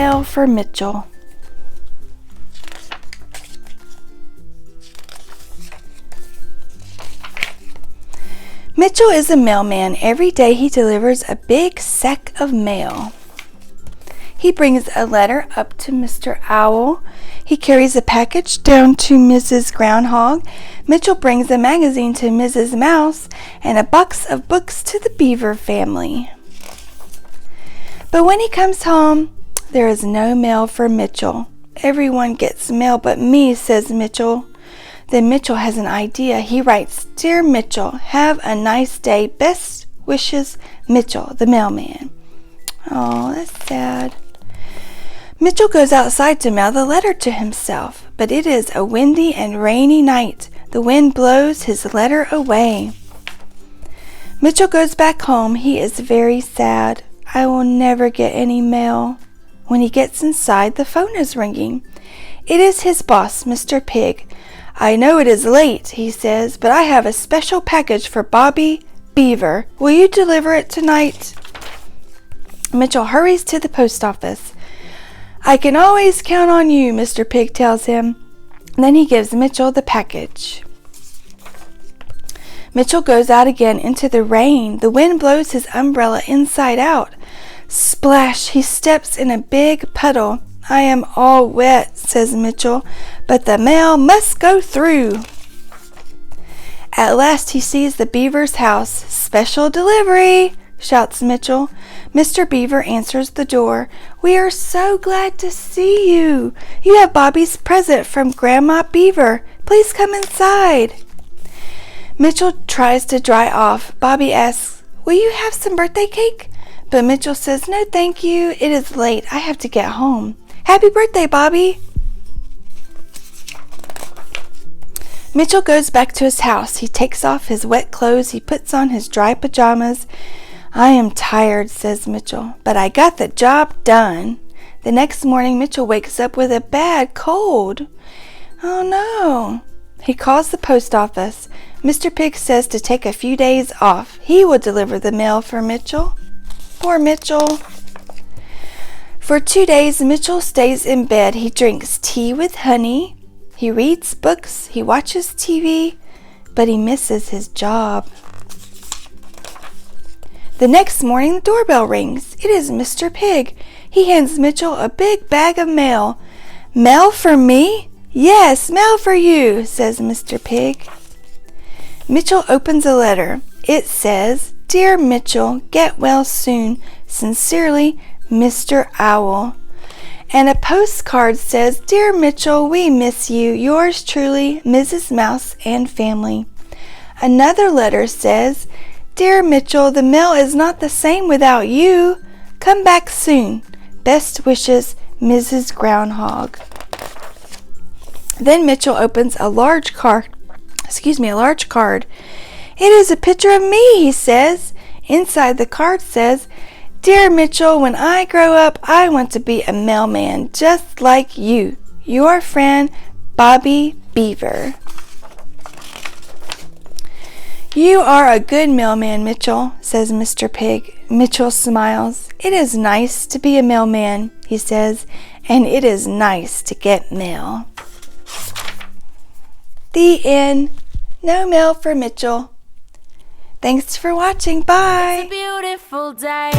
mail for Mitchell. Mitchell is a mailman. Every day he delivers a big sack of mail. He brings a letter up to Mr. Owl. He carries a package down to Mrs. Groundhog. Mitchell brings a magazine to Mrs. Mouse and a box of books to the Beaver family. But when he comes home, there is no mail for Mitchell. Everyone gets mail but me, says Mitchell. Then Mitchell has an idea. He writes, Dear Mitchell, have a nice day. Best wishes, Mitchell, the mailman. Oh, that's sad. Mitchell goes outside to mail the letter to himself, but it is a windy and rainy night. The wind blows his letter away. Mitchell goes back home. He is very sad. I will never get any mail. When he gets inside, the phone is ringing. It is his boss, Mr. Pig. I know it is late, he says, but I have a special package for Bobby Beaver. Will you deliver it tonight? Mitchell hurries to the post office. I can always count on you, Mr. Pig tells him. Then he gives Mitchell the package. Mitchell goes out again into the rain. The wind blows his umbrella inside out. Splash! He steps in a big puddle. I am all wet, says Mitchell, but the mail must go through. At last he sees the Beaver's house. Special delivery, shouts Mitchell. Mr. Beaver answers the door. We are so glad to see you. You have Bobby's present from Grandma Beaver. Please come inside. Mitchell tries to dry off. Bobby asks, Will you have some birthday cake? But Mitchell says, No, thank you. It is late. I have to get home. Happy birthday, Bobby. Mitchell goes back to his house. He takes off his wet clothes. He puts on his dry pajamas. I am tired, says Mitchell, but I got the job done. The next morning, Mitchell wakes up with a bad cold. Oh, no. He calls the post office. Mr. Pig says to take a few days off. He will deliver the mail for Mitchell. Poor Mitchell. For 2 days, Mitchell stays in bed. He drinks tea with honey. He reads books. He watches TV, but he misses his job. The next morning, the doorbell rings. It is Mr. Pig. He hands Mitchell a big bag of mail. Mail for me? Yes, mail for you, says Mr. Pig. Mitchell opens a letter. It says, Dear Mitchell, get well soon. Sincerely, Mr. Owl. And a postcard says, Dear Mitchell, we miss you. Yours truly, Mrs. Mouse and family. Another letter says, Dear Mitchell, the mail is not the same without you. Come back soon. Best wishes, Mrs. Groundhog. Then Mitchell opens a large card. It is a picture of me, he says. Inside the card says, Dear Mitchell, when I grow up, I want to be a mailman just like you. Your friend, Bobby Beaver. You are a good mailman, Mitchell, says Mr. Pig. Mitchell smiles. It is nice to be a mailman, he says, and it is nice to get mail. The end. No mail for Mitchell. Thanks for watching. Bye. It's a beautiful day.